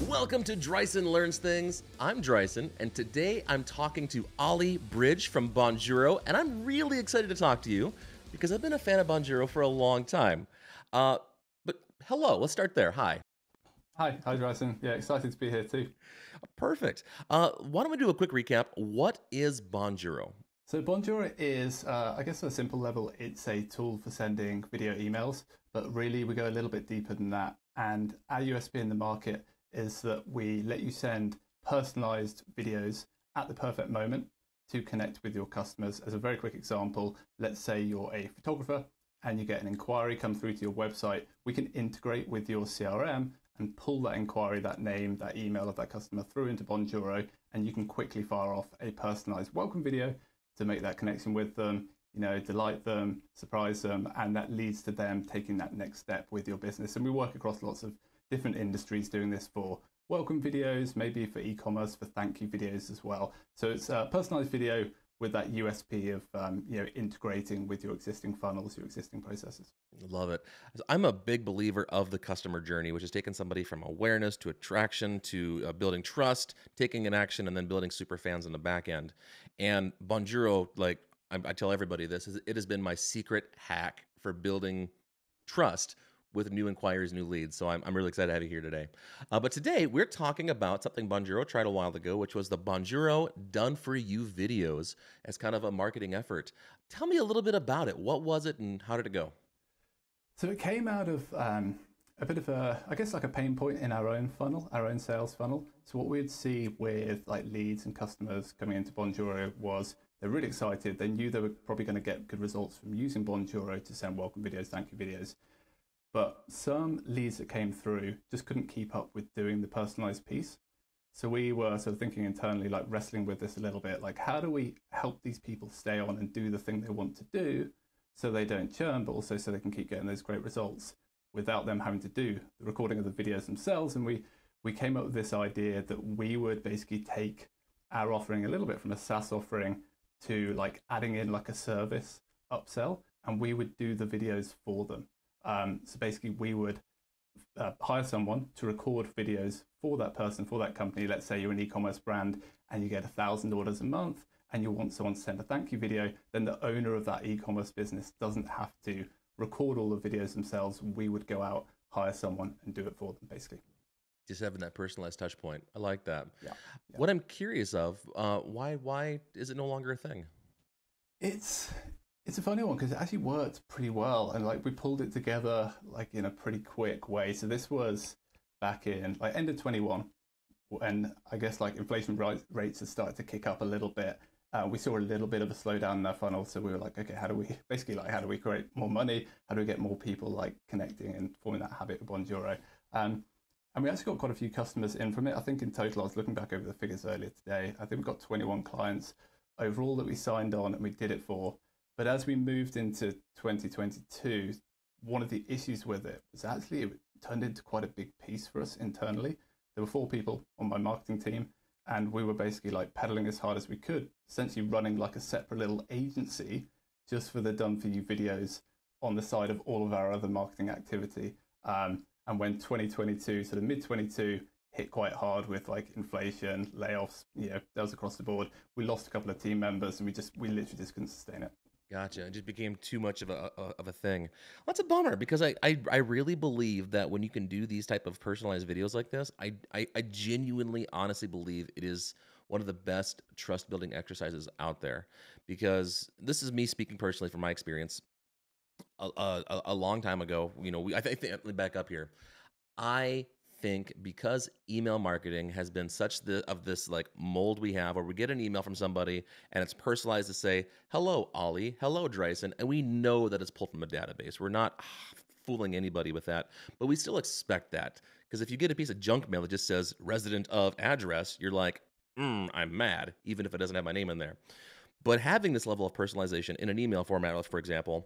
Welcome to Dryson Learns Things. I'm Dryson, and today I'm talking to Ollie Bridge from Bonjoro, and I'm really excited to talk to you because I've been a fan of Bonjoro for a long time. But hello, let's start there. Hi. Hi, Dryson. Yeah, excited to be here too. Perfect. Why don't we do a quick recap? What is Bonjoro? So Bonjoro is, I guess at a simple level, it's a tool for sending video emails, but really we go a little bit deeper than that. And our USP in the market is that we let you send personalized videos at the perfect moment to connect with your customers. As a very quick example, let's say you're a photographer and you get an inquiry come through to your website. We can integrate with your CRM and pull that inquiry, that name, that email of that customer through into Bonjoro, and you can quickly fire off a personalized welcome video to make that connection with them, delight them, surprise them, and that leads to them taking that next step with your business. And we work across lots of different industries doing this for welcome videos, maybe for e-commerce, for thank you videos as well. So it's a personalized video with that USP of integrating with your existing funnels, your existing processes. Love it. I'm a big believer of the customer journey, which is taking somebody from awareness to attraction to building trust, taking an action, and then building super fans on the back end. And Bonjoro, like I tell everybody this, it has been my secret hack for building trust with new inquiries, new leads. So I'm really excited to have you here today. But today we're talking about something Bonjoro tried a while ago, which was the Bonjoro Done For You videos as kind of a marketing effort. Tell me a little bit about it. What was it and how did it go? So it came out of a bit of I guess like a pain point in our own funnel, our own sales funnel. So what we'd see with like leads and customers coming into Bonjoro was they're really excited. They knew they were probably going to get good results from using Bonjoro to send welcome videos, thank you videos. But some leads that came through just couldn't keep up with doing the personalized piece. So we were sort of thinking internally, like wrestling with this a little bit, like how do we help these people stay on and do the thing they want to do so they don't churn, but also so they can keep getting those great results without them having to do the recording of the videos themselves. And we came up with this idea that we would basically take our offering a little bit from a SaaS offering to like adding in like a service upsell, and we would do the videos for them. So basically we would hire someone to record videos for that person, for that company. Let's say you're an e-commerce brand and you get 1,000 orders a month and you want someone to send a thank you video, then the owner of that e-commerce business doesn't have to record all the videos themselves. We would go out, hire someone and do it for them basically. Just having that personalized touch point. I like that. Yeah. What I'm curious of, why is it no longer a thing? It's a funny one because it actually worked pretty well, and like we pulled it together like in a pretty quick way. So this was back in like end of 21, when I guess like inflation rates had started to kick up a little bit. We saw a little bit of a slowdown in our funnel, so we were like, okay, how do we create more money? How do we get more people like connecting and forming that habit of Bonjoro? And we actually got quite a few customers in from it. I think in total, I was looking back over the figures earlier today, I think we got 21 clients overall that we signed on and we did it for. But as we moved into 2022, one of the issues with it was actually it turned into quite a big piece for us internally. There were 4 people on my marketing team, and we were basically like pedaling as hard as we could, essentially running like a separate little agency just for the Done For You videos on the side of all of our other marketing activity. And when 2022, sort of mid 22, hit quite hard with like inflation, layoffs, that was across the board. We lost a couple of team members, and we literally just couldn't sustain it. Gotcha. It just became too much of a thing. Well, that's a bummer because I really believe that when you can do these type of personalized videos like this, I genuinely, honestly believe it is one of the best trust building exercises out there. Because this is me speaking personally from my experience. A long time ago, I think let me back up here. I think because email marketing has been such of this like mold we have, where we get an email from somebody and it's personalized to say, hello, Ollie, hello, Dryson, and we know that it's pulled from a database. We're not fooling anybody with that, but we still expect that. Because if you get a piece of junk mail that just says resident of address, you're like, I'm mad, even if it doesn't have my name in there. But having this level of personalization in an email format, for example,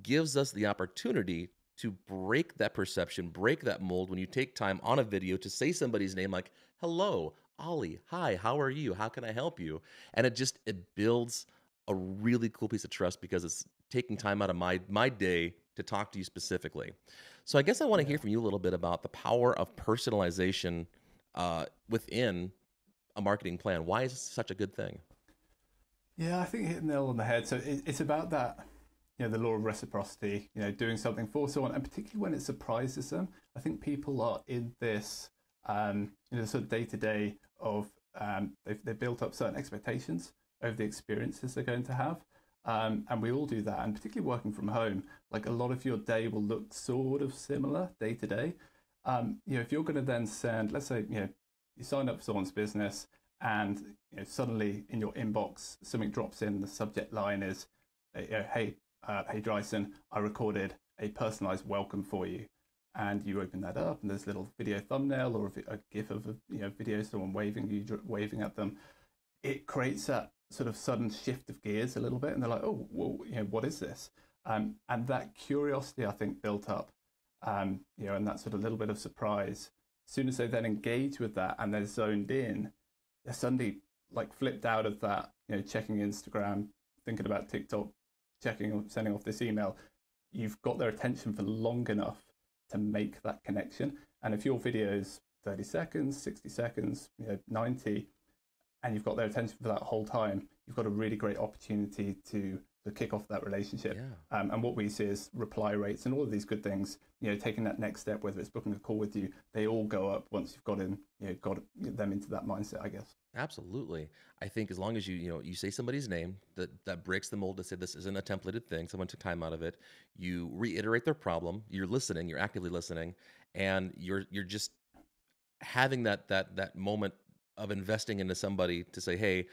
gives us the opportunity to break that perception, break that mold when you take time on a video to say somebody's name like, hello, Ollie, hi, how are you? How can I help you? And it builds a really cool piece of trust because it's taking time out of my day to talk to you specifically. So I guess I want to hear from you a little bit about the power of personalization within a marketing plan. Why is this such a good thing? Yeah, I think you hit the nail on the head. So it's about that, the law of reciprocity, doing something for someone, and particularly when it surprises them. I think people are in this, sort of day to day of, they've built up certain expectations over the experiences they're going to have. And we all do that. And particularly working from home, like a lot of your day will look sort of similar day to day. If you're going to then send, let's say, you signed up for someone's business and suddenly in your inbox, something drops in, the subject line is, hey, Dryson, I recorded a personalized welcome for you. And you open that up and there's a little video thumbnail or a GIF of a video, someone waving at them. It creates that sort of sudden shift of gears a little bit. And they're like, oh, well, what is this? And that curiosity, I think, built up, and that sort of little bit of surprise. As soon as they then engage with that and they're zoned in, they're suddenly like flipped out of that, checking Instagram, thinking about TikTok, sending off this email. You've got their attention for long enough to make that connection. And if your video is 30 seconds, 60 seconds, 90, and you've got their attention for that whole time, you've got a really great opportunity to kick off that relationship. Yeah. And what we see is reply rates and all of these good things, taking that next step, whether it's booking a call with you, they all go up once you've got them into that mindset, I guess. Absolutely. I think as long as you say somebody's name, that breaks the mold to say this isn't a templated thing, someone took time out of it, you reiterate their problem, you're listening, you're actively listening, and you're just having that moment of investing into somebody to say, hey,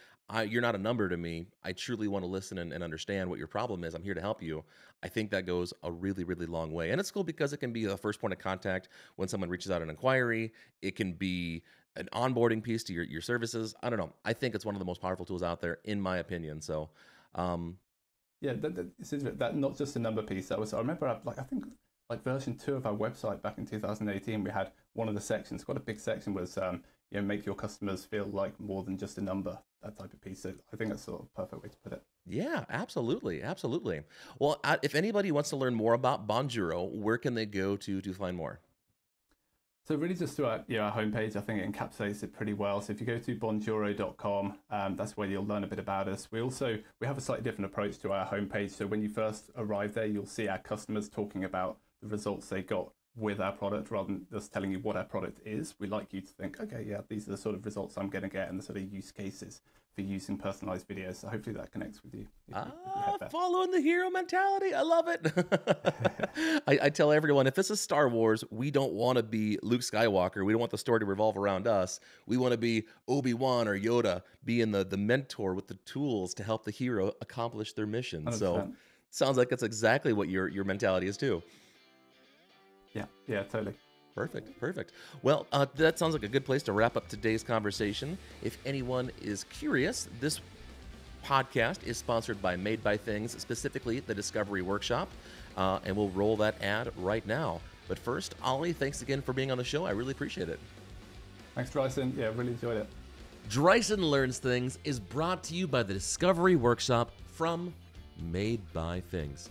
you're not a number to me. I truly want to listen and understand what your problem is. I'm here to help you. I think that goes a really, really long way. And it's cool because it can be the first point of contact when someone reaches out an inquiry. It can be an onboarding piece to your services. I don't know. I think it's one of the most powerful tools out there, in my opinion. So, yeah, that not just a number piece. I remember, I think version 2 of our website back in 2018, we had one of the sections, quite a big section, was make your customers feel like more than just a number, that type of piece. So I think that's sort of a perfect way to put it. Yeah, absolutely. Absolutely. Well, if anybody wants to learn more about Bonjoro, where can they go to find more? So really just through our homepage, I think it encapsulates it pretty well. So if you go to bonjoro.com, that's where you'll learn a bit about us. We have a slightly different approach to our homepage. So when you first arrive there, you'll see our customers talking about the results they got with our product rather than just telling you what our product is. We like you to think, okay, yeah, these are the sort of results I'm going to get and the sort of use cases for using personalized videos. So hopefully that connects with you. Following the hero mentality. I love it. I tell everyone, if this is Star Wars, we don't want to be Luke Skywalker. We don't want the story to revolve around us. We want to be Obi-Wan or Yoda, being the mentor with the tools to help the hero accomplish their mission. 100%. So sounds like that's exactly what your mentality is too. Yeah, totally. Perfect. Well, that sounds like a good place to wrap up today's conversation. If anyone is curious, this podcast is sponsored by Made by Things, specifically the Discovery Workshop, and we'll roll that ad right now. But first, Ollie, thanks again for being on the show. I really appreciate it. Thanks, Dryson. Yeah, really enjoyed it. Dryson Learns Things is brought to you by the Discovery Workshop from Made by Things.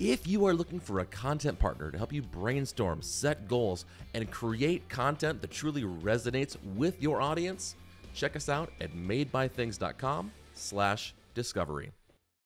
If you are looking for a content partner to help you brainstorm, set goals, and create content that truly resonates with your audience, check us out at madebythings.com/discovery.